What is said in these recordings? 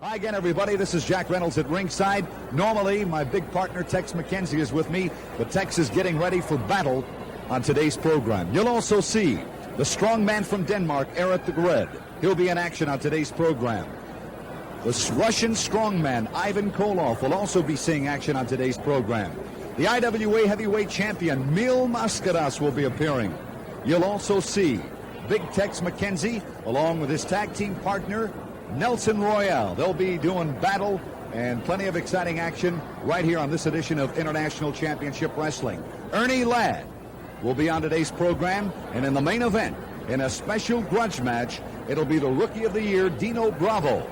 Hi again, everybody. This is Jack Reynolds at ringside. Normally, my big partner, Tex McKenzie, is with me, but Tex is getting ready for battle on today's program. You'll also see the strong man from Denmark, Erik the Red. He'll be in action on today's program. The Russian strongman, Ivan Koloff, will also be seeing action on today's program. The IWA heavyweight champion, Mascaras, will be appearing. You'll also see Big Tex McKenzie, along with his tag team partner, Nelson Royale. They'll be doing battle and plenty of exciting action right here on this edition of International Championship Wrestling. Ernie Ladd will be on today's program, and in the main event, in a special grudge match, it'll be the Rookie of the Year, Dino Bravo.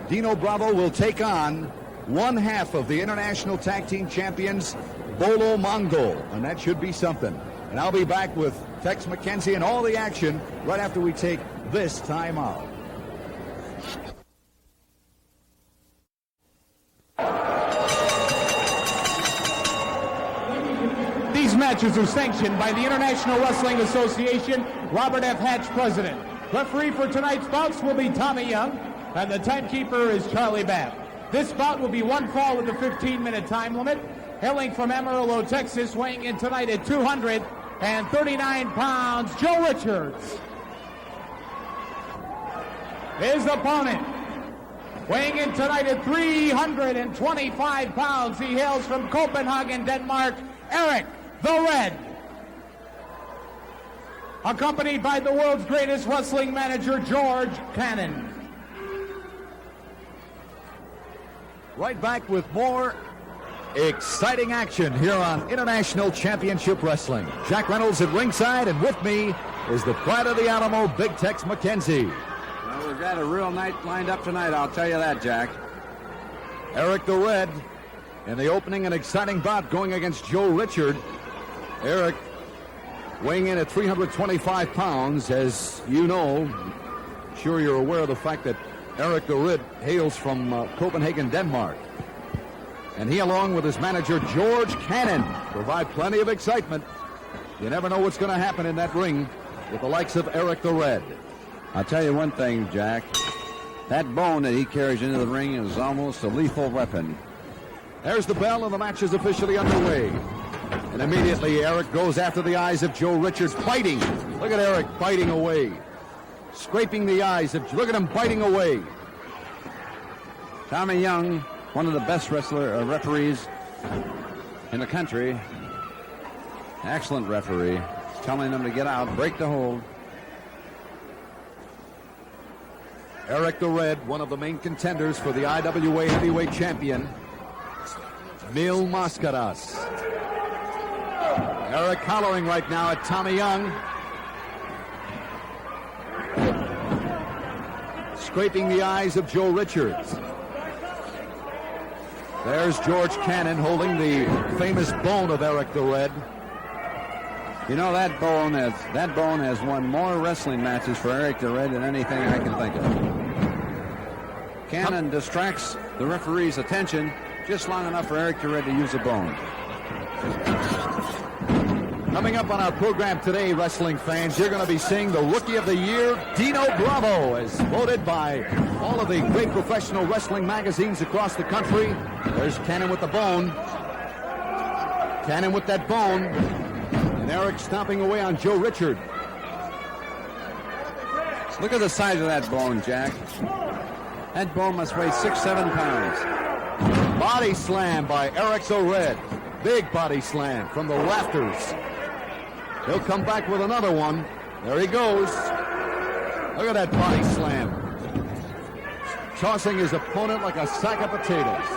Dino Bravo will take on one half of the International Tag Team Champions, Bolo Mongol, and that should be something. And I'll be back with Tex McKenzie and all the action right after we take this time out. These matches are sanctioned by the International Wrestling Association, Robert F. Hatch, President. Referee for tonight's bouts will be Tommy Young, and the timekeeper is Charlie Babb. This bout will be one fall with a 15-minute time limit. Hailing from Amarillo, Texas, weighing in tonight at 239 pounds, Joe Richards. His opponent, weighing in tonight at 325 pounds, he hails from Copenhagen, Denmark, Erik the Red. Accompanied by the world's greatest wrestling manager, George Cannon. Right back with more exciting action here on International Championship Wrestling. Jack Reynolds at ringside, and with me is the pride of the Alamo, Big Tex McKenzie. Well, we've got a real night lined up tonight, I'll tell you that, Jack. Erik the Red in the opening, an exciting bout going against Joe Richard. Erik weighing in at 325 pounds, as you know. I'm sure you're aware of the fact that Erik the Red hails from Copenhagen, Denmark. And he, along with his manager, George Cannon, provide plenty of excitement. You never know what's going to happen in that ring with the likes of Erik the Red. I'll tell you one thing, Jack. That bone that he carries into the ring is almost a lethal weapon. There's the bell, and the match is officially underway. And immediately, Erik goes after the eyes of Joe Richards, biting. Look at Erik biting away. Scraping the eyes of, look at him biting away. Tommy Young, one of the best referees in the country. Excellent referee. Telling them to get out, break the hold. Erik the Red, one of the main contenders for the IWA heavyweight champion, Mascaras. Erik hollering right now at Tommy Young. Scraping the eyes of Joe Richards. There's George Cannon holding the famous bone of Erik the Red. You know, that bone has won more wrestling matches for Erik the Red than anything I can think of. Cannon distracts the referee's attention just long enough for Erik the Red to use a bone. Coming up on our program today, wrestling fans, you're going to be seeing the Rookie of the Year, Dino Bravo, as voted by all of the great professional wrestling magazines across the country. There's Cannon with the bone. Cannon with that bone. And Erik stomping away on Joe Richard. Look at the size of that bone, Jack. That bone must weigh 6-7 pounds. Body slam by Erik the Red. Big body slam from the rafters. He'll come back with another one. There he goes. Look at that body slam. Tossing his opponent like a sack of potatoes.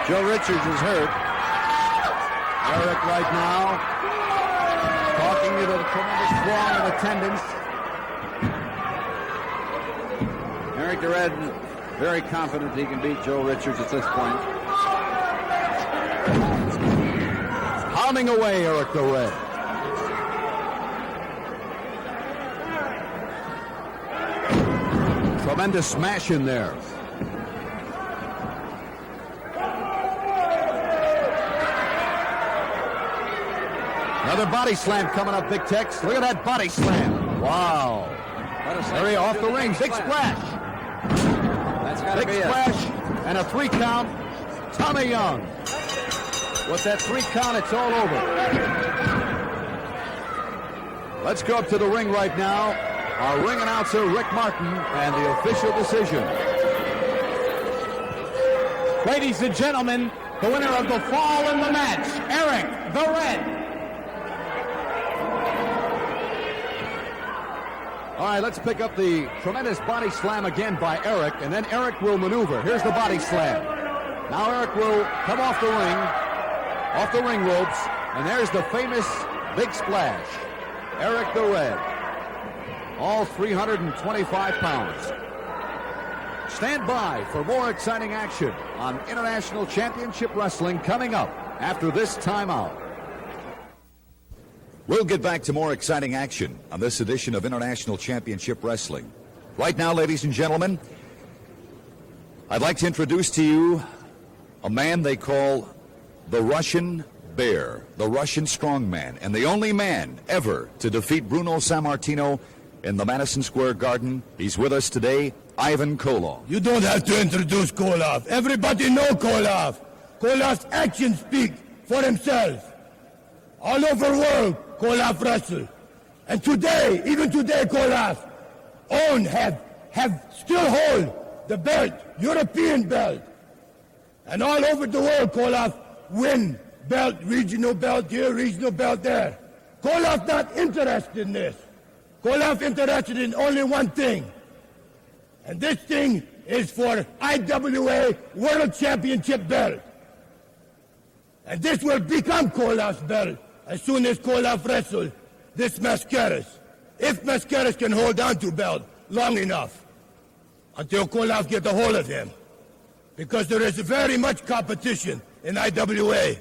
Joe Richards is hurt. Erik right now talking to the tremendous throng of attendance. Erik the Red, very confident he can beat Joe Richards at this point. Pounding away, Erik the Red. Tremendous smash in there. Another body slam coming up, Big Tex. Look at that body slam. Wow. Very off the ring. Big splash. That's got gotta Big be it. splash and a 3 count. Tommy Young. With that 3 count, it's all over. Let's go up to the ring right now. Our ring announcer, Rick Martin, and the official decision. Ladies and gentlemen, the winner of the fall in the match, Erik the Red. All right, let's pick up the tremendous body slam again by Erik, and then Erik will maneuver. Here's the body slam. Now Erik will come off the ring ropes, and there's the famous big splash. Erik the Red, all 325 pounds. Stand by for more exciting action on International Championship Wrestling coming up after this timeout. We'll get back to more exciting action on this edition of International Championship Wrestling. Right now, ladies and gentlemen, I'd like to introduce to you a man they call the Russian Bear, the Russian strongman, and the only man ever to defeat Bruno Sammartino in the Madison Square Garden. He's with us today, Ivan Koloff. You don't have to introduce Koloff. Everybody know Koloff. Koloff's actions speak for himself. All over the world, Koloff wrestle. And today, even today, Koloff have still hold the belt, European belt. And all over the world, Koloff win belt, regional belt here, regional belt there. Koloff not interested in this. Koloff interested in only one thing. And this thing is for IWA World Championship belt. And this will become Koloff's belt as soon as Koloff wrestles this Mascaras. If Mascaras can hold on to belt long enough until Koloff gets a hold of him. Because there is very much competition in IWA.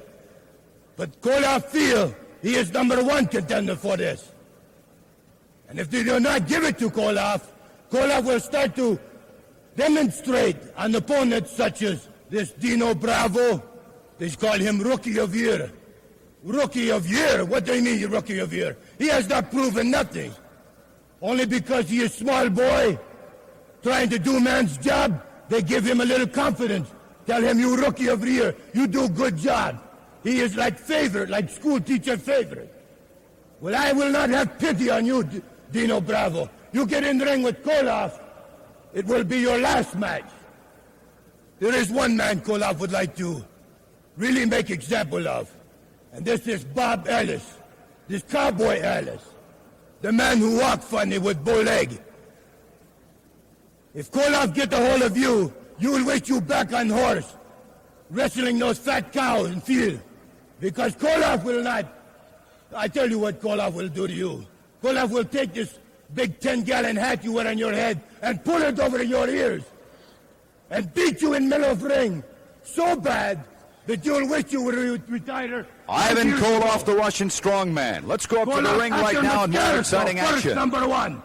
But Koloff feel he is #1 contender for this. And if they do not give it to Koloff, Koloff will start to demonstrate on opponents such as this Dino Bravo. They call him Rookie of Year. Rookie of Year? What do you mean, Rookie of Year? He has not proven nothing. Only because he is small boy trying to do man's job, they give him a little confidence. Tell him, you Rookie of the Year, you do good job. He is like favorite, like school teacher favorite. Well, I will not have pity on you, Dino Bravo. You get in the ring with Koloff, it will be your last match. There is one man Koloff would like to really make example of, and this is Bob Ellis, this Cowboy Ellis, the man who walked funny with bow leg. If Koloff get a hold of you, you will wish you back on horse, wrestling those fat cows in field. Because Koloff will not, I tell you what Koloff will do to you. Koloff will take this big 10-gallon hat you wear on your head and pull it over your ears and beat you in the middle of the ring so bad that you'll wish you would retire. Ivan Koloff, the Russian strongman. Let's go up to the ring right now and more exciting action. #1.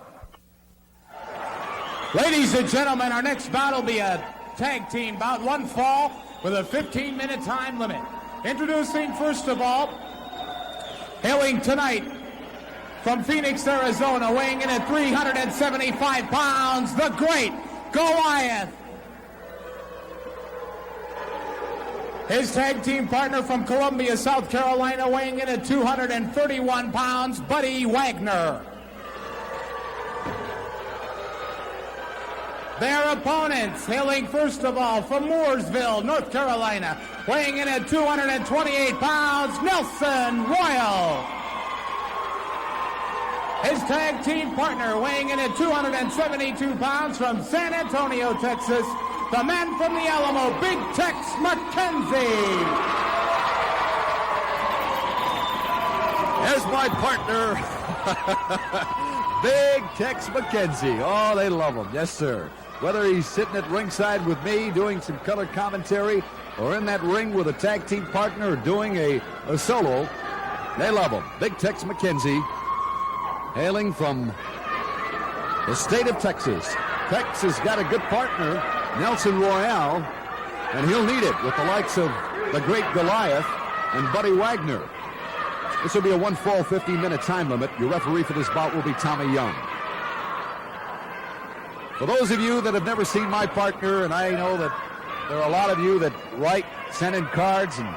Ladies and gentlemen, our next bout will be a tag team bout, one fall with a 15-minute time limit. Introducing, first of all, hailing tonight from Phoenix, Arizona, weighing in at 375 pounds, the great Goliath. His tag team partner from Columbia, South Carolina, weighing in at 231 pounds, Buddy Wagner. Their opponents, hailing first of all from Mooresville, North Carolina, weighing in at 228 pounds, Nelson Royal. His tag team partner, weighing in at 272 pounds from San Antonio, Texas, the man from the Alamo, Big Tex McKenzie. There's my partner, Big Tex McKenzie. Oh, they love him. Yes, sir. Whether he's sitting at ringside with me doing some color commentary or in that ring with a tag team partner or doing a solo, they love him. Big Tex McKenzie, hailing from the state of Texas. Tex has got a good partner, Nelson Royale, and he'll need it with the likes of the great Goliath and Buddy Wagner. This will be a one-fall, 15-minute time limit. Your referee for this bout will be Tommy Young. For those of you that have never seen my partner, and I know that there are a lot of you that send in cards and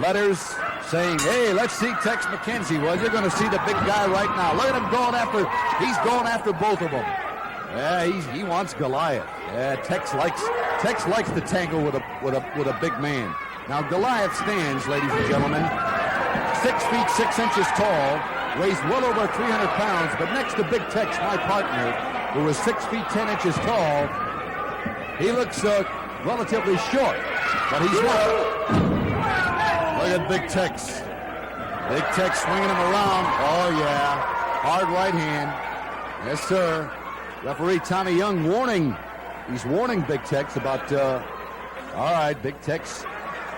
letters saying, hey, let's see Tex McKenzie. Well, you're going to see the big guy right now. Look at him he's going after both of them. Yeah, he wants Goliath. Yeah, Tex likes to tangle with a big man. Now Goliath stands, ladies and gentlemen, 6 feet 6 inches tall, weighs well over 300 pounds, but next to Big Tex, my partner, who is 6 feet 10 inches tall, he looks relatively short, but he's not. Look at Big Tex. Big Tex swinging him around. Oh, yeah. Hard right hand. Yes, sir. Referee Tommy Young warning. He's warning Big Tex about, all right, Big Tex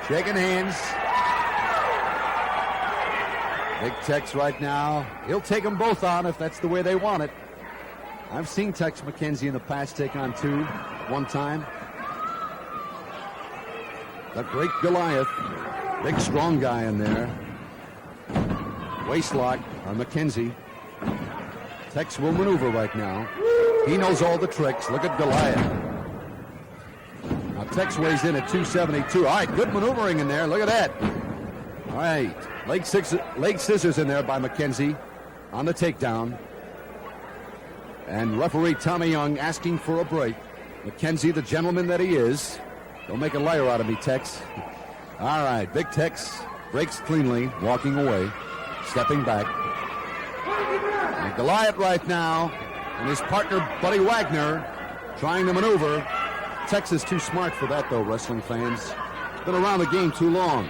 shaking hands. Big Tex right now. He'll take them both on if that's the way they want it. I've seen Tex McKenzie in the past take on two one time. The great Goliath. Big, strong guy in there. Waistlock on McKenzie. Tex will maneuver right now. He knows all the tricks. Look at Goliath. Now Tex weighs in at 272. All right, good maneuvering in there. Look at that. All right, leg scissors in there by McKenzie on the takedown. And referee Tommy Young asking for a break. McKenzie, the gentleman that he is. Don't make a liar out of me, Tex. All right, Big Tex breaks cleanly, walking away, stepping back. And Goliath right now, and his partner, Buddy Wagner, trying to maneuver. Tex is too smart for that, though, wrestling fans. Been around the game too long.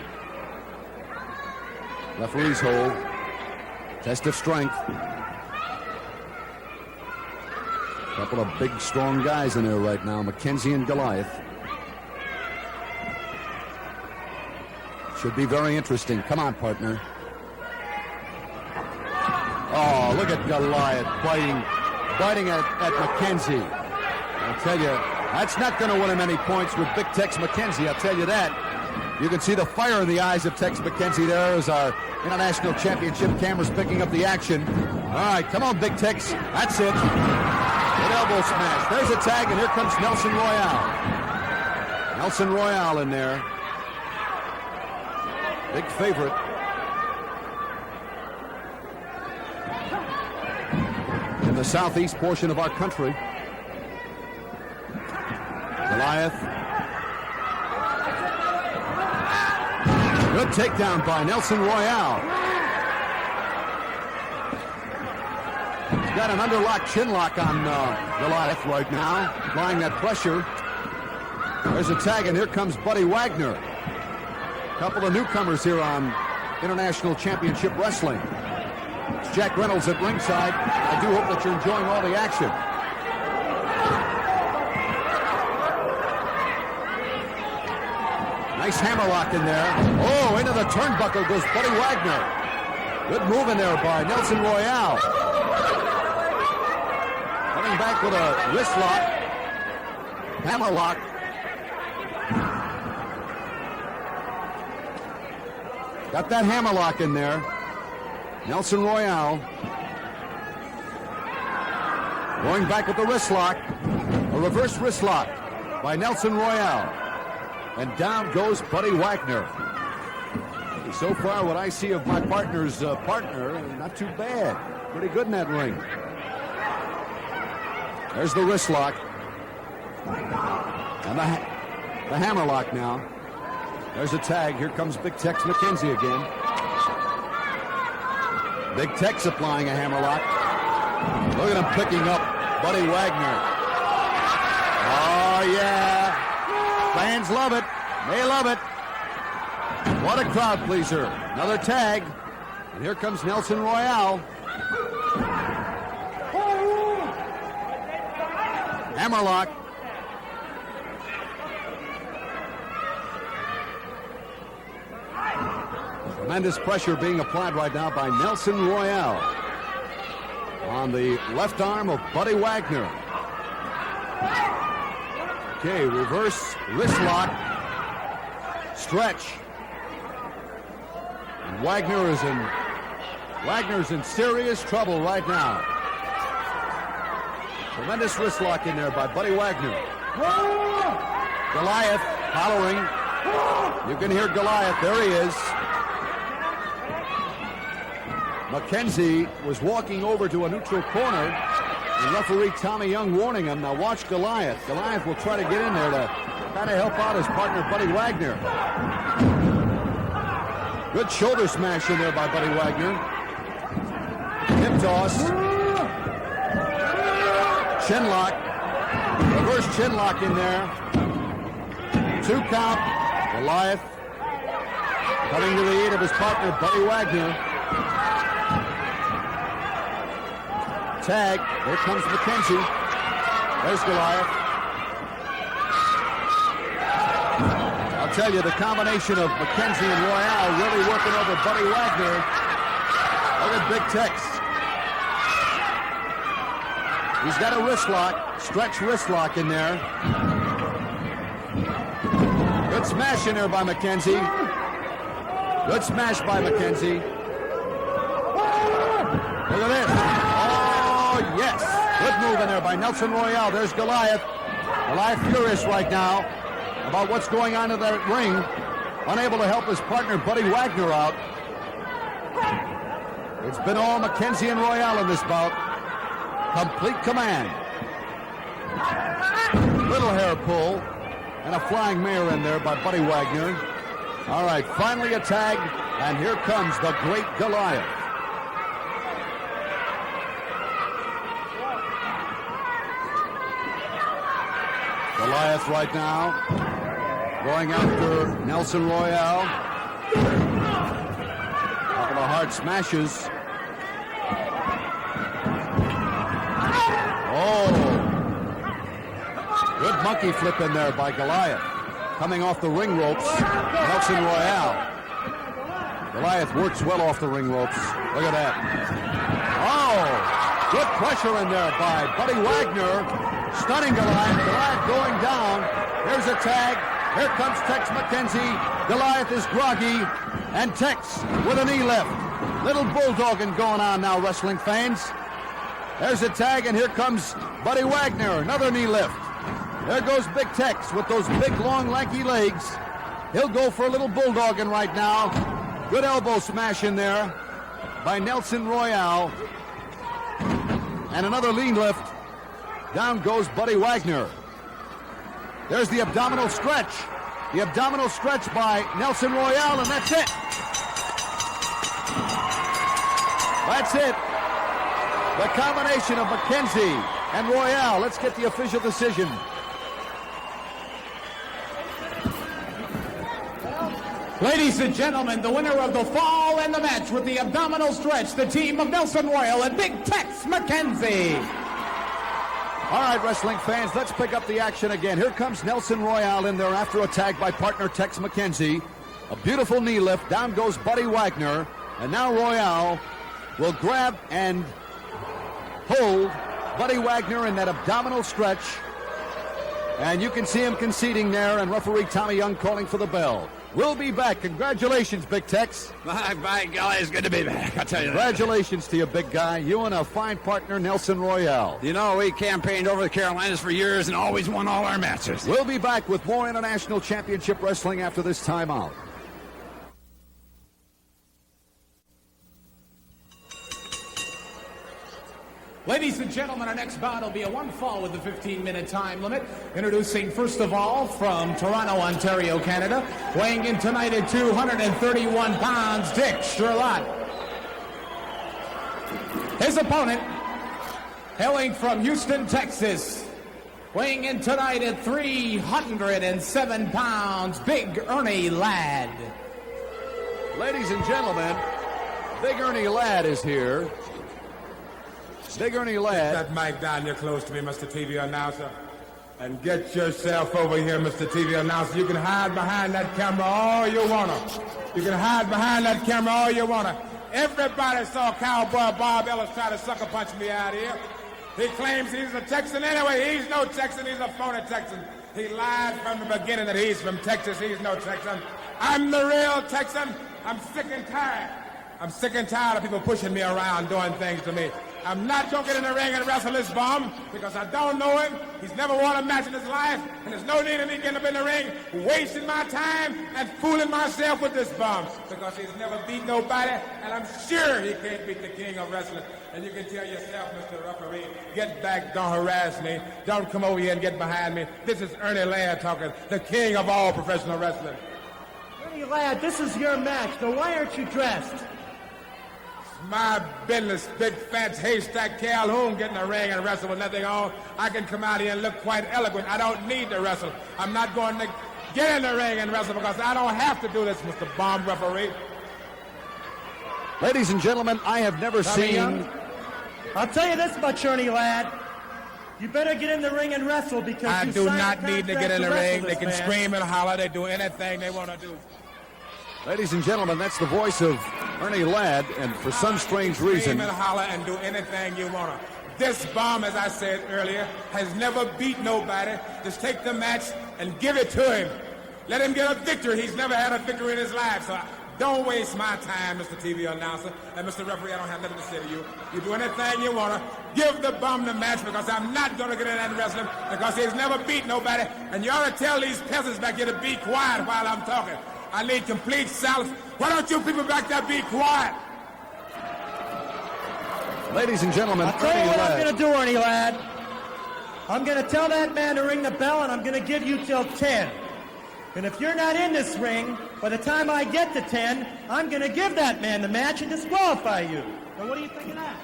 Referee's hold. Test of strength. Couple of big, strong guys in there right now, McKenzie and Goliath. Should be very interesting. Come on, partner. Oh, look at Goliath biting at McKenzie. I'll tell you, that's not going to win him any points with Big Tex McKenzie, I'll tell you that. You can see the fire in the eyes of Tex McKenzie there as our International Championship cameras picking up the action. All right, come on, Big Tex. That's it. Good elbow smash. There's a tag, and here comes Nelson Royale. Nelson Royale in there. Big favorite. In the southeast portion of our country. Goliath. Good takedown by Nelson Royale. He's got an underlock chin lock on Goliath right now, applying that pressure. There's a tag, and here comes Buddy Wagner. A couple of newcomers here on International Championship Wrestling. It's Jack Reynolds at ringside. I do hope that you're enjoying all the action. Nice hammerlock in there. Oh, into the turnbuckle goes Buddy Wagner. Good move in there by Nelson Royale. Coming back with a wrist lock. Hammerlock. Got that hammerlock in there. Nelson Royale. Going back with the wrist lock. A reverse wrist lock by Nelson Royale. And down goes Buddy Wagner. So far, what I see of my partner's partner, not too bad. Pretty good in that ring. There's the wrist lock. And the hammer lock now. There's a tag. Here comes Big Tex McKenzie again. Big Tex applying a hammer lock. Look at him picking up Buddy Wagner. Oh, yeah. Fans love it. They love it. What a crowd pleaser. Another tag. And here comes Nelson Royale. Hammerlock. Tremendous pressure being applied right now by Nelson Royale on the left arm of Buddy Wagner. Okay, reverse wrist lock. Stretch. And Wagner's in serious trouble right now. Tremendous wrist lock in there by Buddy Wagner. Goliath following. You can hear Goliath. There he is. McKenzie was walking over to a neutral corner. The referee Tommy Young warning him. Now watch Goliath. Goliath will try to get in there to kind of help out his partner Buddy Wagner. Good shoulder smash in there by Buddy Wagner. Hip toss. Chin lock. Reverse chin lock in there. 2 count. Goliath coming to the aid of his partner Buddy Wagner. Tag. Here comes McKenzie. There's Goliath. I'll tell you, the combination of McKenzie and Royale really working over Buddy Wagner. Look at Big Tex. He's got a wrist lock, stretch wrist lock in there. Good smash in there by McKenzie. Good smash by McKenzie. Look at this. Oh, yes. Good move in there by Nelson Royale. There's Goliath. Goliath furious right now about what's going on in that ring. Unable to help his partner, Buddy Wagner, out. It's been all McKenzie and Royale in this bout. Complete command. Little hair pull. And a flying mare in there by Buddy Wagner. All right, finally a tag. And here comes the great Goliath. Goliath right now going after Nelson Royale. Couple of hard smashes. Oh, good monkey flip in there by Goliath. Coming off the ring ropes, Nelson Royale. Goliath works well off the ring ropes. Look at that. Oh, good pressure in there by Buddy Wagner. Stunning Goliath. Goliath going down. Here's a tag. Here comes Tex McKenzie. Goliath is groggy. And Tex with a knee lift. Little bulldogging going on now, wrestling fans. There's a tag, and here comes Buddy Wagner. Another knee lift. There goes Big Tex with those big, long, lanky legs. He'll go for a little bulldogging right now. Good elbow smash in there by Nelson Royale. And another lean lift. Down goes Buddy Wagner. There's the abdominal stretch. The abdominal stretch by Nelson Royale, and that's it. That's it. The combination of McKenzie and Royale. Let's get the official decision. Ladies and gentlemen, the winner of the fall and the match with the abdominal stretch, the team of Nelson Royale and Big Tex McKenzie. All right, wrestling fans, let's pick up the action again. Here comes Nelson Royale in there after a tag by partner Tex McKenzie. A beautiful knee lift. Down goes Buddy Wagner. And now Royale will grab and hold Buddy Wagner in that abdominal stretch. And you can see him conceding there, and referee Tommy Young calling for the bell. We'll be back. Congratulations, Big Tex. By golly, it's good to be back, I'll tell you that. Congratulations to you, big guy. You and a fine partner, Nelson Royale. You know, we campaigned over the Carolinas for years and always won all our matches. We'll be back with more International Championship Wrestling after this timeout. Ladies and gentlemen, our next bout will be a one fall with a 15-minute time limit. Introducing, first of all, from Toronto, Ontario, Canada, weighing in tonight at 231 pounds, Dick Sherlot. His opponent, hailing from Houston, Texas, weighing in tonight at 307 pounds, Big Ernie Ladd. Ladies and gentlemen, Big Ernie Ladd is here. Big Ernie Ladd. That mic down here close to me, Mr. TV announcer. And get yourself over here, Mr. TV announcer. You can hide behind that camera all you wanna. You can hide behind that camera all you wanna. Everybody saw Cowboy Bob Ellis try to sucker punch me out here. He claims he's a Texan anyway. He's no Texan. He's a phony Texan. He lied from the beginning that he's from Texas. He's no Texan. I'm the real Texan. I'm sick and tired. I'm sick and tired of people pushing me around, doing things to me. I'm not going to get in the ring and wrestle this bum because I don't know him. He's never won a match in his life, and there's no need of me getting up in the ring, wasting my time and fooling myself with this bum because he's never beat nobody, and I'm sure he can't beat the king of wrestling. And you can tell yourself, Mr. Referee, get back, don't harass me. Don't come over here and get behind me. This is Ernie Ladd talking, the king of all professional wrestling. Ernie Ladd, this is your match, so why aren't you dressed? It's my business, big fat haystack Calhoun getting a ring and wrestle with nothing on. I can come out here and look quite eloquent. I don't need to wrestle. I'm not going to get in the ring and wrestle because I don't have to do this, Mr. Bomb Referee. Ladies and gentlemen, I have never seen... Young, I'll tell you this much, Ernie Ladd. You better get in the ring and wrestle because I you do signed not a need to contract get in the ring. wrestle They can this man. scream and holler. They do anything they want to do. Ladies and gentlemen, that's the voice of Ernie Ladd, and for some strange reason... Scream and holler and do anything you want to. This bomb, as I said earlier, has never beat nobody. Just take the match and give it to him. Let him get a victory. He's never had a victory in his life, so don't waste my time, Mr. TV announcer. And Mr. Referee, I don't have nothing to say to you. You do anything you want to. Give the bum the match because I'm not going to get in that wrestling because he's never beat nobody. And you ought to tell these peasants back here to be quiet while I'm talking. I need complete silence. Why don't you people back there be quiet? Ladies and gentlemen, I'll tell you Ernie what Ladd. I'm going to do, Ernie Ladd. I'm going to tell that man to ring the bell, and I'm going to give you till 10. And if you're not in this ring, by the time I get to 10, I'm going to give that man the match and disqualify you. Now, what do you think of that?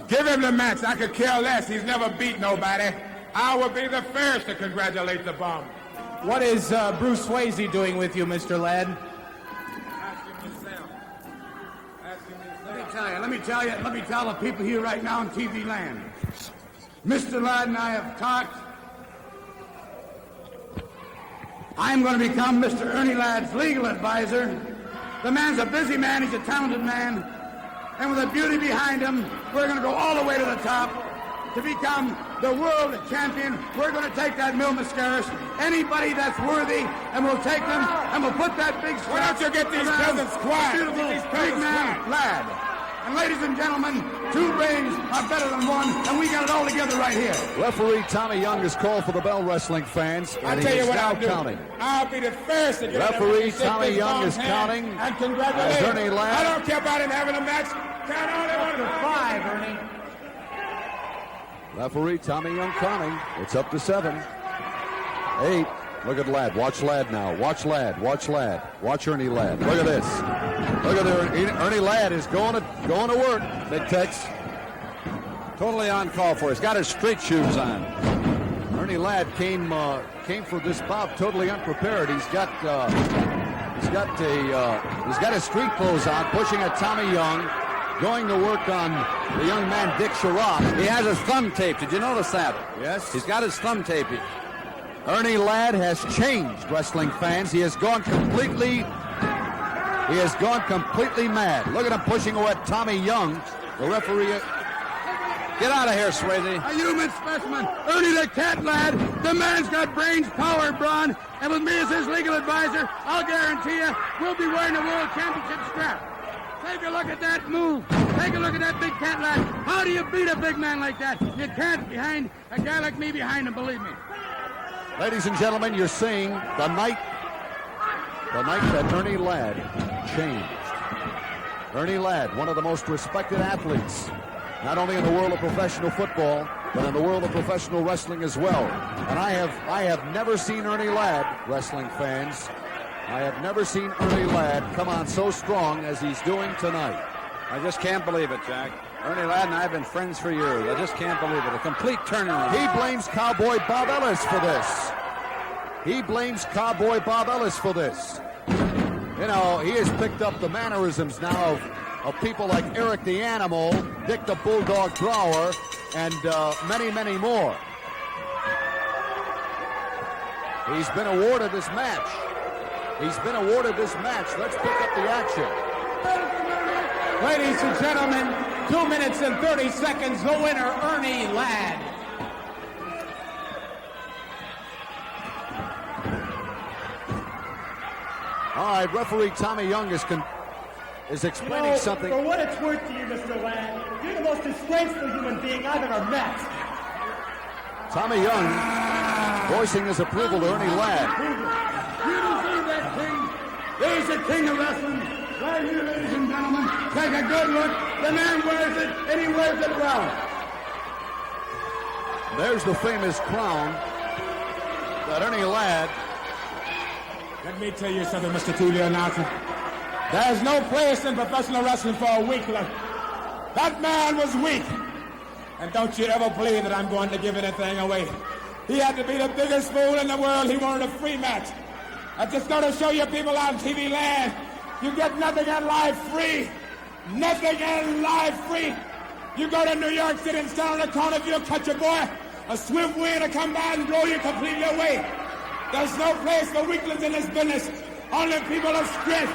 Give him the match. I could care less. He's never beat nobody. I will be the first to congratulate the bum. What is Bruce Swayze doing with you, Mr. Ladd? Ask him yourself. Ask him yourself. Let me tell the people here right now in TV land. Mr. Ladd and I have talked. I'm going to become Mr. Ernie Ladd's legal advisor. The man's a busy man. He's a talented man. And with the beauty behind him, we're going to go all the way to the top to become the world champion. We're going to take that mill Mascaras. Anybody that's worthy, and we'll take them, and we'll put that big Why don't you get these around peasants quiet? Beautiful Get these big peasants man, quiet. Ladd. And ladies and gentlemen, two brains are better than one, and we got it all together right here. Referee Tommy Young has called for the bell, wrestling fans, I'll and tell he you is what now I'll do. counting. I'll be the first to get Referee in there and Tommy shake this Young bum's is hand counting and congratulate as him. Ernie Ladd. I don't care about him having a match. Count on him on the 5, Ernie. Referee Tommy Young counting. It's up to 7. 8. Look at Ladd. Watch Ladd now. Watch Ladd. Watch Ladd. Watch Ernie Ladd. Look at this. Look at there. Ernie Ladd is going to work. Big Tex. Totally on call for. He's got his street shoes on. Ernie Ladd came for this bout totally unprepared. He's got his street clothes on, pushing at Tommy Young, going to work on the young man Dick Sherlot. He has his thumb taped. Did you notice that? Yes. He's got his thumb taped. Ernie Ladd has changed, wrestling fans. He has gone completely mad. Look at him pushing away at Tommy Young. The referee. Get out of here, Swayze. A human specimen, Ernie the Cat Lad. The man's got brains, power, brawn, and with me as his legal advisor, I'll guarantee you we'll be wearing the World Championship strap. Take a look at that move. Take a look at that big Cat Lad. How do you beat a big man like that? You can't behind a guy like me behind him, believe me. Ladies and gentlemen, you're seeing the night that Ernie Ladd changed. Ernie Ladd, one of the most respected athletes, not only in the world of professional football, but in the world of professional wrestling as well. And I have never seen Ernie Ladd, wrestling fans, I have never seen Ernie Ladd come on so strong as he's doing tonight. I just can't believe it, Jack. Ernie Ladd and I have been friends for years. I just can't believe it. A complete turnaround. He blames Cowboy Bob Ellis for this. He blames Cowboy Bob Ellis for this. You know, he has picked up the mannerisms now of people like Erik the Animal, Dick the Bulldog Brower, and many, many more. He's been awarded this match. Let's pick up the action. Ladies and gentlemen, 2 minutes and 30 seconds, the winner, Ernie Ladd. All right, referee Tommy Young is is explaining something. For what it's worth to you, Mr. Ladd, you're the most disgraceful human being I've ever met. Tommy Young voicing his approval to Ernie Ladd. You deserve that king. There's the king of wrestling. Right here, ladies and gentlemen. Take a good look. The man wears it, and he wears it well. There's the famous crown that Ernie Ladd. Let me tell you something, Mr. TV announcer. There's no place in professional wrestling for a weakling. That man was weak. And don't you ever believe that I'm going to give anything away. He had to be the biggest fool in the world. He wanted a free match. I'm just going to show you people on TV land. You get nothing in life free. Nothing in life free. You go to New York City and stand on the corner, if you'll catch a boy, a swift wind will come by and blow you completely away. There's no place for weaklings in this business. Only people of strength.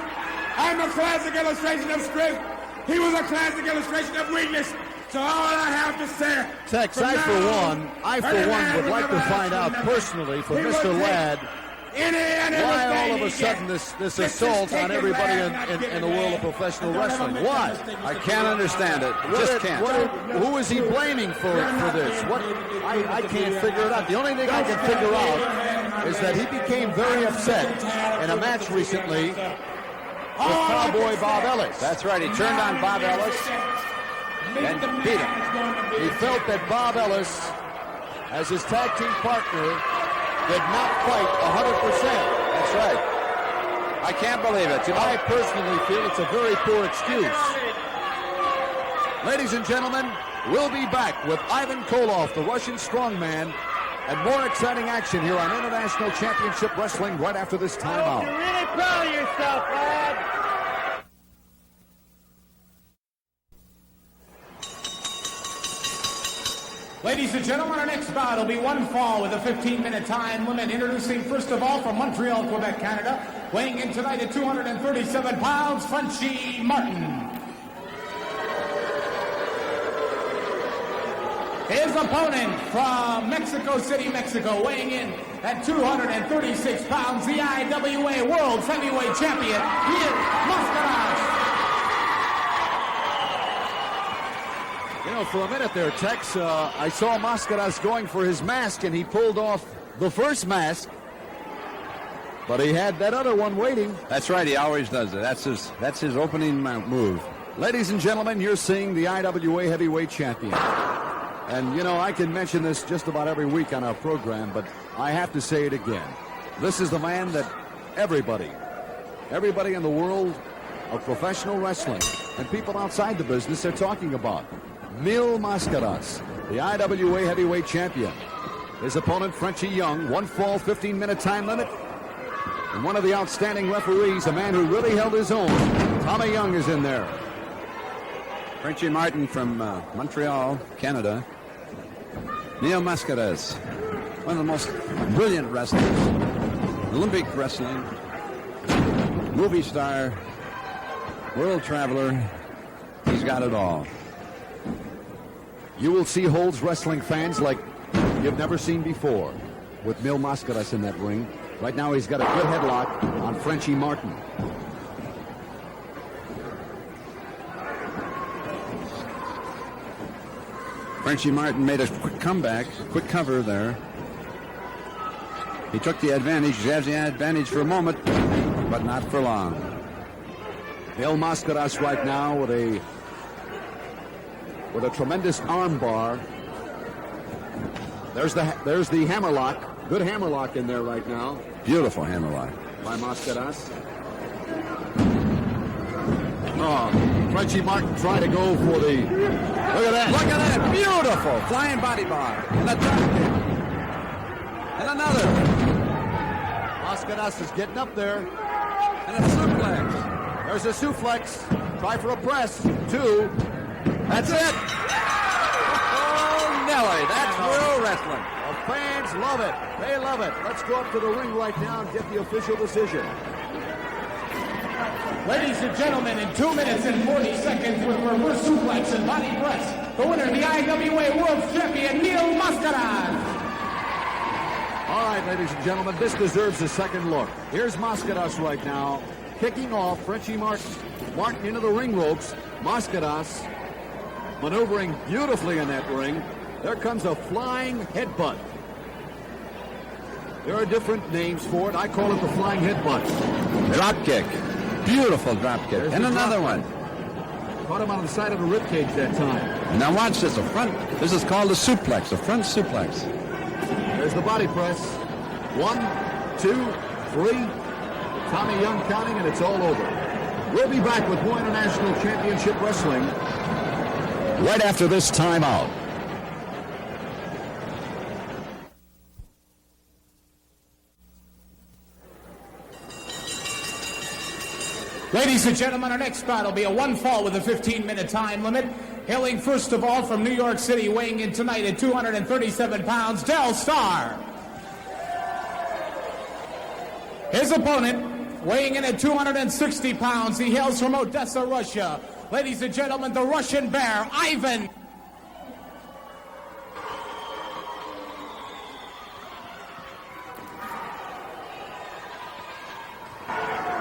I'm a classic illustration of strength. He was a classic illustration of weakness. So all I have to say... Tex, I for one would like to find out personally from Mr. Ladd why all of a sudden this assault on everybody in the world of professional wrestling. Why? I can't understand it. Just can't. Who is he blaming for this? I can't figure it out. The only thing I can figure out is that he became very upset in a match recently with Cowboy Bob Ellis. That's right. He turned on Bob Ellis and beat him. He felt that Bob Ellis, as his tag team partner, did not fight 100%. That's right. I can't believe it. I personally feel it's a very poor excuse. Ladies and gentlemen, we'll be back with Ivan Koloff, the Russian strongman, and more exciting action here on International Championship Wrestling right after this timeout. You're really proud of yourself, lad. Ladies and gentlemen, our next bout will be one fall with a 15-minute time limit. Introducing, first of all, from Montreal, Quebec, Canada, weighing in tonight at 237 pounds, Frenchy Martin. His opponent from Mexico City, Mexico, weighing in at 236 pounds, the IWA World Heavyweight Champion, Mascaras. You know, for a minute there, Tex, I saw Mascaras going for his mask, and he pulled off the first mask, but he had that other one waiting. That's right. He always does it. That's his opening move. Ladies and gentlemen, you're seeing the IWA Heavyweight Champion. And, you know, I can mention this just about every week on our program, but I have to say it again. This is the man that everybody in the world of professional wrestling and people outside the business are talking about. Mil Mascaras, the IWA Heavyweight Champion. His opponent, Frenchy Young, one fall, 15-minute time limit. And one of the outstanding referees, a man who really held his own, Tommy Young, is in there. Frenchy Martin from Montreal, Canada. Mil Mascaras, one of the most brilliant wrestlers. Olympic wrestling, movie star, world traveler. He's got it all. You will see Holds wrestling fans like you've never seen before with Mil Mascaras in that ring. Right now he's got a good headlock on Frenchy Martin. Frenchy Martin made a quick comeback, quick cover there. He took the advantage, he has the advantage for a moment, but not for long. Mil Mascaras right now with a tremendous arm bar. There's the hammerlock. Good hammerlock in there right now. Beautiful hammerlock by Mascaras. Oh, Frenchy Martin trying to go for the... Look at that. Look at that. Beautiful. Flying body bar. And a drop kick. And another. Mascaras is getting up there. And a suplex. There's a suplex. Try for a press. Two. That's it. Oh, Nelly. That's real wrestling. The fans love it. They love it. Let's go up to the ring right now and get the official decision. Ladies and gentlemen, in 2 minutes and 40 seconds with reverse suplex and body press, the winner, the IWA World Champion, Mil Mascaras. All right, ladies and gentlemen, this deserves a second look. Here's Mascaras right now. kicking off. Frenchy Martin into the ring ropes. Mascaras maneuvering beautifully in that ring. There comes a flying headbutt. There are different names for it. I call it the flying headbutt. Drop kick. Beautiful drop kick. There's And the another drop one. kick. Caught him on the side of the ribcage that time. Now watch this. This is called a suplex, a front suplex. There's the body press. 1, 2, 3. Tommy Young counting, and it's all over. We'll be back with more International Championship Wrestling right after this timeout. Ladies and gentlemen, our next bout will be a one fall with a 15-minute time limit. Hailing first of all from New York City, weighing in tonight at 237 pounds, Dell Starr. His opponent, weighing in at 260 pounds, he hails from Odessa, Russia. Ladies and gentlemen, the Russian Bear, Ivan.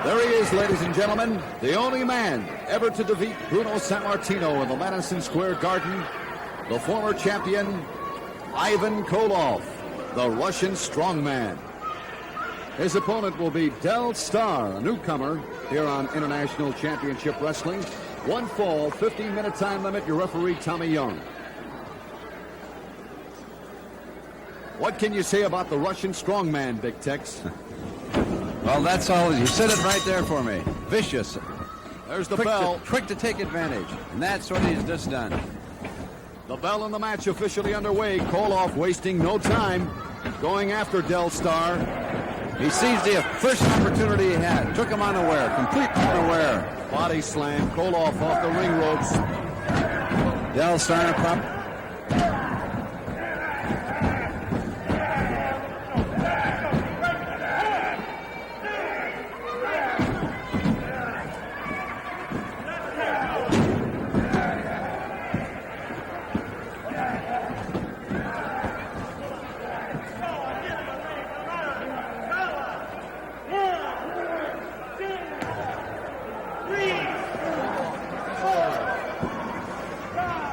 There he is, ladies and gentlemen, the only man ever to defeat Bruno Sammartino in the Madison Square Garden, the former champion, Ivan Koloff, the Russian strongman. His opponent will be Dell Starr, a newcomer here on International Championship Wrestling. One fall, 15-minute time limit, your referee, Tommy Young. What can you say about the Russian strongman, Big Tex? Well, that's all. You said it right there for me. Vicious. There's the bell. Quick to take advantage. And that's what he's just done. The bell in the match officially underway. Koloff wasting no time. Going after Dell Starr. He seized the first opportunity he had. Took him unaware. Complete unaware. Body slam. Koloff off the ring ropes. Dell Starr prop.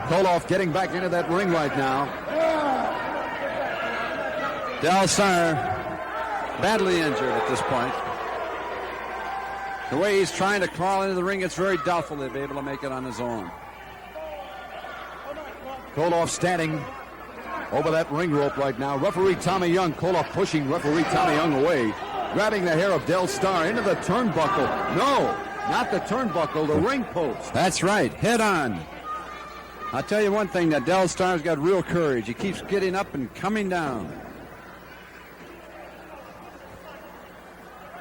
Koloff getting back into that ring right now. Dell Starr badly injured at this point. The way he's trying to crawl into the ring, it's very doubtful he'll be able to make it on his own. Koloff standing over that ring rope right now. Referee Tommy Young. Koloff pushing referee Tommy Young away. Grabbing the hair of Dell Starr into the turnbuckle. No, not the turnbuckle, the ring post. That's right, head on. I'll tell you one thing, that Dell Starr's got real courage. He keeps getting up and coming down.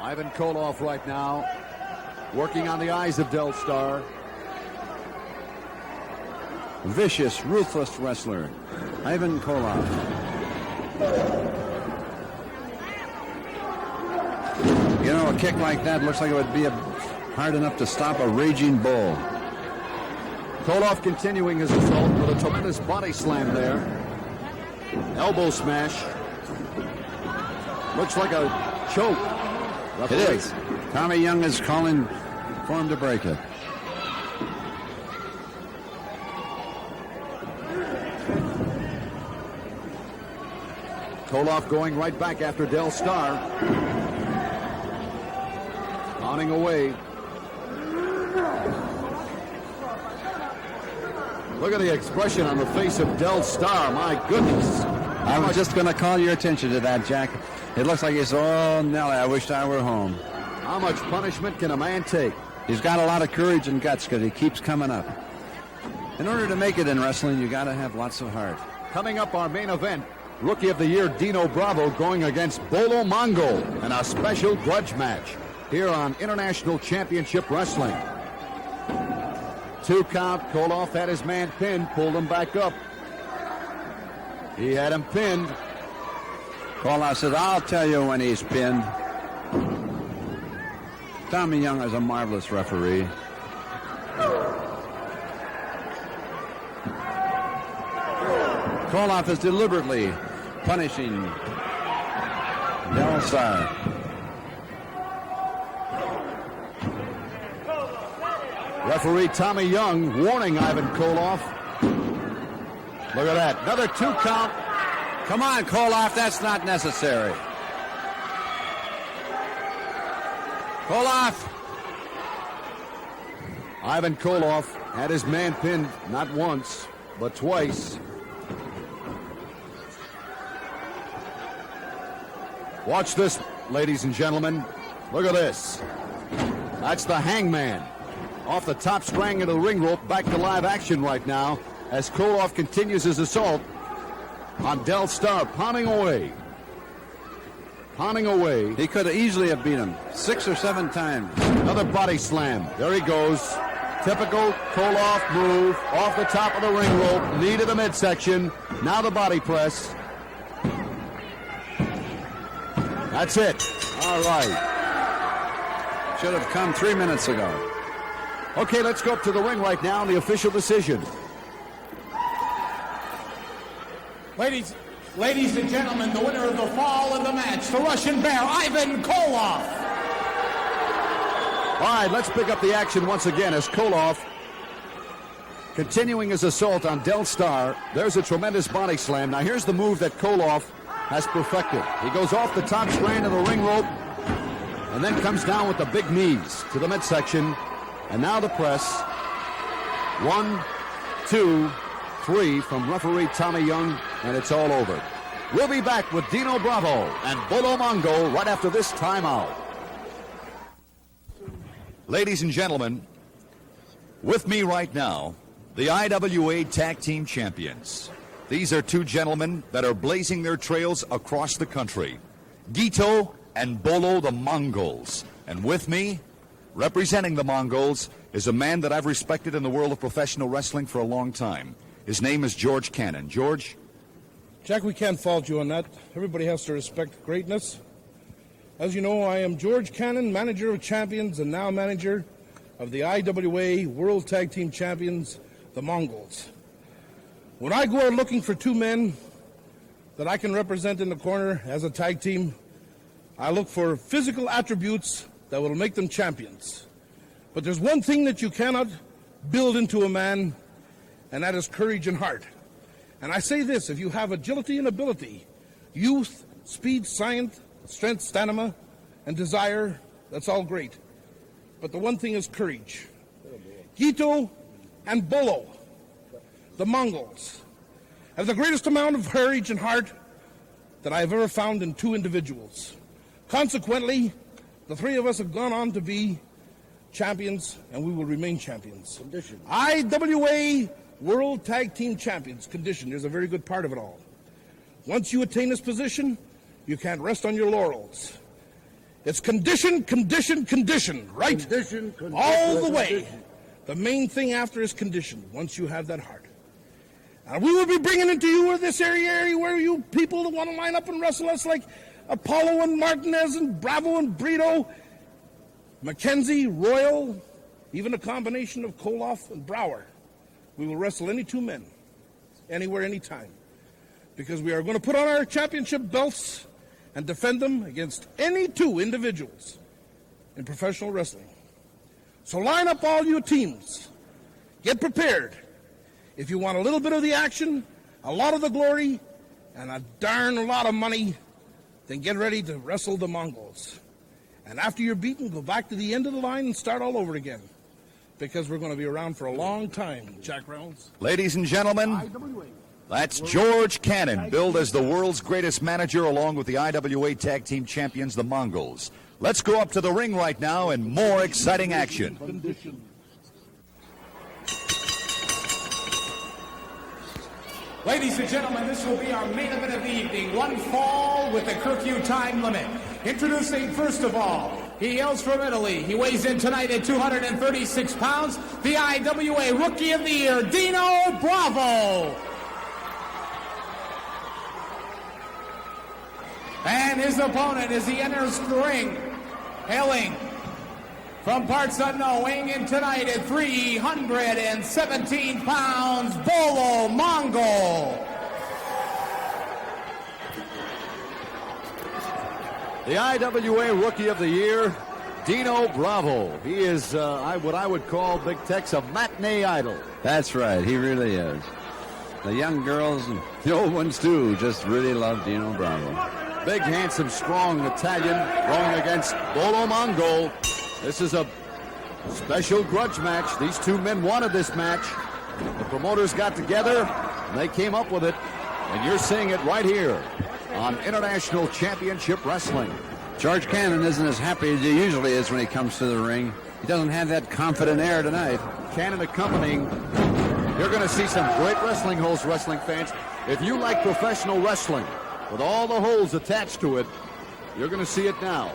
Ivan Koloff right now working on the eyes of Dell Starr. Vicious, ruthless wrestler, Ivan Koloff. You know, a kick like that looks like it would be hard enough to stop a raging bull. Koloff continuing his assault with a tremendous body slam there. Elbow smash. Looks like a choke. It is. Tommy Young is calling for him to break it. Koloff going right back after Dell Starr. Pounding away. Look at the expression on the face of Dell Starr. My goodness. I was just going to call your attention to that, Jack. It looks like he's, oh, Nelly, I wished I were home. How much punishment can a man take? He's got a lot of courage and guts because he keeps coming up. In order to make it in wrestling, you got to have lots of heart. Coming up, our main event, Rookie of the Year Dino Bravo going against Bolo Mongol in a special grudge match here on International Championship Wrestling. 2 count. Koloff had his man pinned, pulled him back up. He had him pinned. Koloff said, I'll tell you when he's pinned. Tommy Young is a marvelous referee. Koloff is deliberately punishing Dell Starr. Referee Tommy Young warning Ivan Koloff. Look at that. Another 2 count. Come on, Koloff, that's not necessary. Koloff. Ivan Koloff had his man pinned not once, but twice. Watch this, ladies and gentlemen. Look at this. That's the Hangman. Off the top strang of the ring rope, back to live action right now as Koloff continues his assault on Dell Starr, pounding away. Pounding away. He could easily have beat him 6 or 7 times. Another body slam. There he goes. Typical Koloff move. Off the top of the ring rope, knee to the midsection. Now the body press. That's it. All right. Should have come 3 minutes ago. Okay, let's go up to the ring right now and the official decision. Ladies and gentlemen, the winner of the fall of the match, the Russian Bear, Ivan Koloff. All right, let's pick up the action once again as Koloff continuing his assault on Dell Starr. There's a tremendous body slam. Now here's the move that Koloff has perfected. He goes off the top strand of the ring rope and then comes down with the big knees to the midsection. And now the press. 1, 2, 3 from referee Tommy Young, and it's all over. We'll be back with Dino Bravo and Bolo Mongo right after this timeout. Ladies and gentlemen, with me right now, the IWA Tag Team Champions. These are 2 gentlemen that are blazing their trails across the country. Gito and Bolo the Mongols. And with me, representing the Mongols, is a man that I've respected in the world of professional wrestling for a long time. His name is George Cannon. George? Jack, we can't fault you on that. Everybody has to respect greatness. As you know, I am George Cannon, manager of champions and now manager of the IWA World Tag Team Champions, the Mongols. When I go out looking for 2 men that I can represent in the corner as a tag team, I look for physical attributes that will make them champions. But there's one thing that you cannot build into a man, and that is courage and heart. And I say this, if you have agility and ability, youth, speed, science, strength, stamina, and desire, that's all great. But the one thing is courage. Gito and Bolo, the Mongols, have the greatest amount of courage and heart that I have ever found in 2 individuals. Consequently, the 3 of us have gone on to be champions, and we will remain champions. Condition. IWA World Tag Team Champions. Condition. There's a very good part of it all. Once you attain this position, you can't rest on your laurels. It's condition, condition, condition, right? Condition, all the way. The main thing after is condition, once you have that heart. And we will be bringing into you this area where you people that want to line up and wrestle us like Apollo and Martinez and Bravo and Brito, McKenzie, Royal, even a combination of Koloff and Brower. We will wrestle any 2 men, anywhere, anytime. Because we are going to put on our championship belts and defend them against any 2 individuals in professional wrestling. So line up all your teams. Get prepared. If you want a little bit of the action, a lot of the glory, and a darn lot of money, then get ready to wrestle the Mongols. And after you're beaten, go back to the end of the line and start all over again. Because we're going to be around for a long time, Jack Reynolds. Ladies and gentlemen, that's George Cannon, billed as the world's greatest manager along with the IWA Tag Team Champions, the Mongols. Let's go up to the ring right now and more exciting action. Ladies and gentlemen, this will be our main event of the evening. 1 fall with a curfew time limit. Introducing, first of all, he hails from Italy. He weighs in tonight at 236 pounds. The IWA Rookie of the Year, Dino Bravo. And his opponent as he enters the ring, hailing from parts unknown, weighing in tonight at 317 pounds, Bolo Mongo. The IWA Rookie of the Year, Dino Bravo. He is what I would call Big Tex a matinee idol. That's right. He really is. The young girls, and the old ones too, just really love Dino Bravo. Big, handsome, strong Italian going against Bolo Mongo. This is a special grudge match. These two men wanted this match. The promoters got together, and they came up with it. And you're seeing it right here on International Championship Wrestling. George Cannon isn't as happy as he usually is when he comes to the ring. He doesn't have that confident air tonight. Cannon accompanying. You're going to see some great wrestling holes, wrestling fans. If you like professional wrestling with all the holes attached to it, you're going to see it now.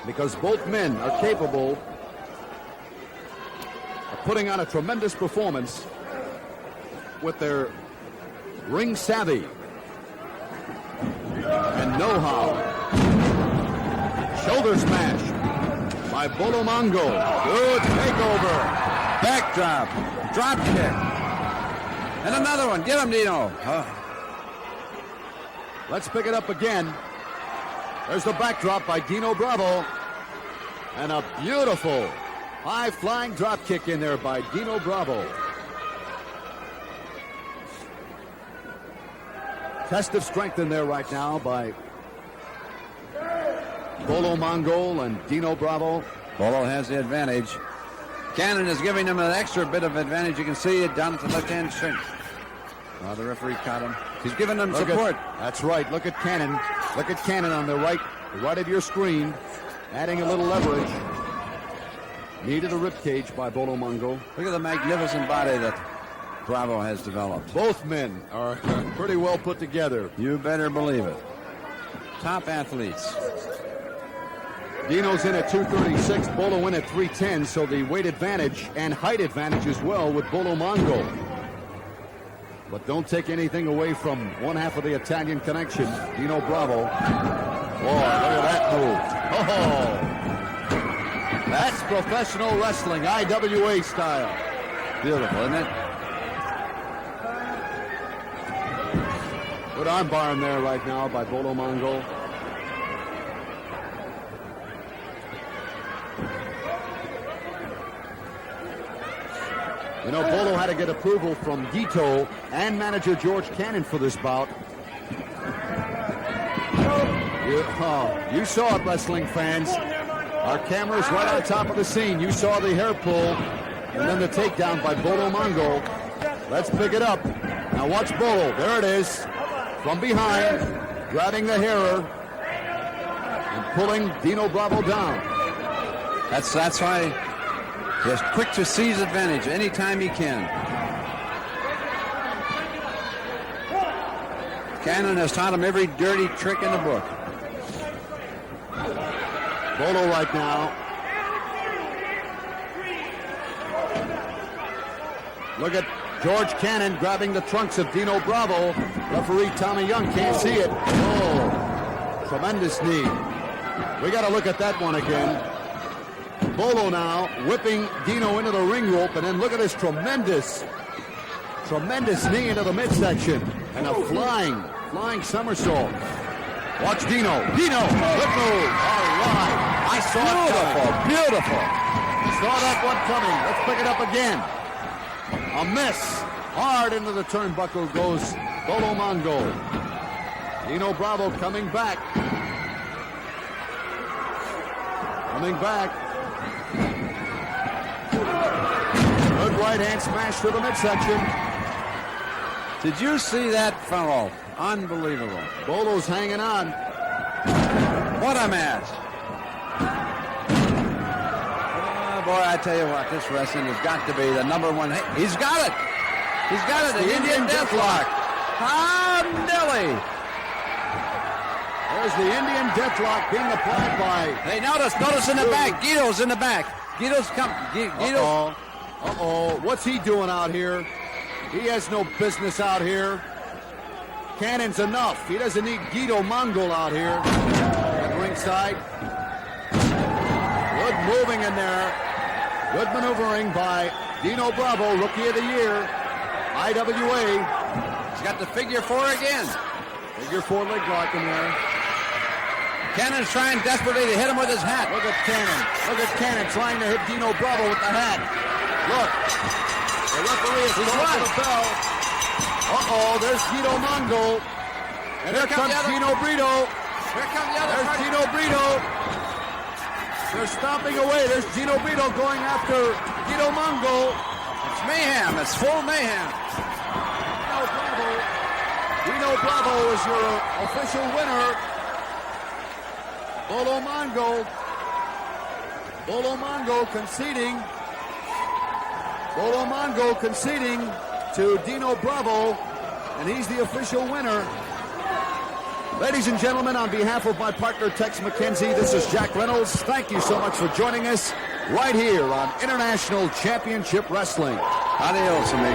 Because both men are capable of putting on a tremendous performance with their ring savvy and know-how. Shoulder smash by Bolo Mongo. Good takeover. Backdrop. Drop kick. And another one. Get him, Dino. Let's pick it up again. There's the backdrop by Dino Bravo. And a beautiful high-flying drop kick in there by Dino Bravo. Test of strength in there right now by Bolo Mongol and Dino Bravo. Bolo has the advantage. Cannon is giving him an extra bit of advantage. You can see it down at the left-hand string. The referee caught him. He's giving them support. That's right. Look at Cannon. Look at Cannon on the right of your screen, adding a little leverage. Knee to the ribcage by Bolo Mongo. Look at the magnificent body that Bravo has developed. Both men are pretty well put together. You better believe it. Top athletes. Dino's in at 236, Bolo in at 310, so the weight advantage and height advantage as well with Bolo Mongo. But don't take anything away from one half of the Italian connection, Dino Bravo. Oh, look at that move. Oh, that's professional wrestling, IWA style. Beautiful, isn't it? Good arm bar in there right now by Bolo Mongo. You know, Bolo had to get approval from Dito and manager George Cannon for this bout. You saw it, wrestling fans. Our camera's right on top of the scene. You saw the hair pull and then the takedown by Bolo Mongo. Let's pick it up. Now watch Bolo. There it is. From behind, grabbing the hairer and pulling Dino Bravo down. That's why he is quick to seize advantage anytime he can. Cannon has taught him every dirty trick in the book. Bolo right now. Look at George Cannon grabbing the trunks of Dino Bravo. Referee Tommy Young can't see it. Oh, tremendous knee. We got to look at that one again. Bolo now whipping Dino into the ring rope, and then look at this tremendous knee into the midsection, and a flying somersault. Watch Dino. Dino, good move. All right. I saw it coming. Beautiful. Saw that one coming. Let's pick it up again. A miss. Hard into the turnbuckle goes Bolo Mongo. Dino Bravo coming back. Good right hand smash to the midsection. Did you see that fellow? Unbelievable. Bolo's hanging on. What a match. Oh, boy, I tell you what, this wrestling has got to be the number one. Hey, he's got it. He's got it. The Indian Deathlock. Ah, Nelly. There's the Indian Deathlock being applied by... Hey, notice in the back. Guido's in the back. Guido's come. Guido's... Uh-oh. What's he doing out here? He has no business out here. Cannon's enough. He doesn't need Guido Mongol out here at ringside. Good moving in there. Good maneuvering by Dino Bravo, Rookie of the Year. IWA. He's got the figure four again. Figure four leg lock in there. Cannon's trying desperately to hit him with his hat. Look at Cannon. Look at Cannon trying to hit Dino Bravo with the hat. Look. The referee is going for the bell. Uh-oh, there's Dino Mongol. And here comes Dino Brito. Here comes the other There's party. Dino Brito. They're stomping away. There's Dino Brito going after Dino Mongol. It's mayhem. It's full mayhem. Dino Bravo is your official winner. Bolo Mongo conceding. Bolo Mongo conceding to Dino Bravo, and he's the official winner. Ladies and gentlemen, on behalf of my partner Tex McKenzie, this is Jack Reynolds. Thank you so much for joining us right here on International Championship Wrestling. Adios, amigo.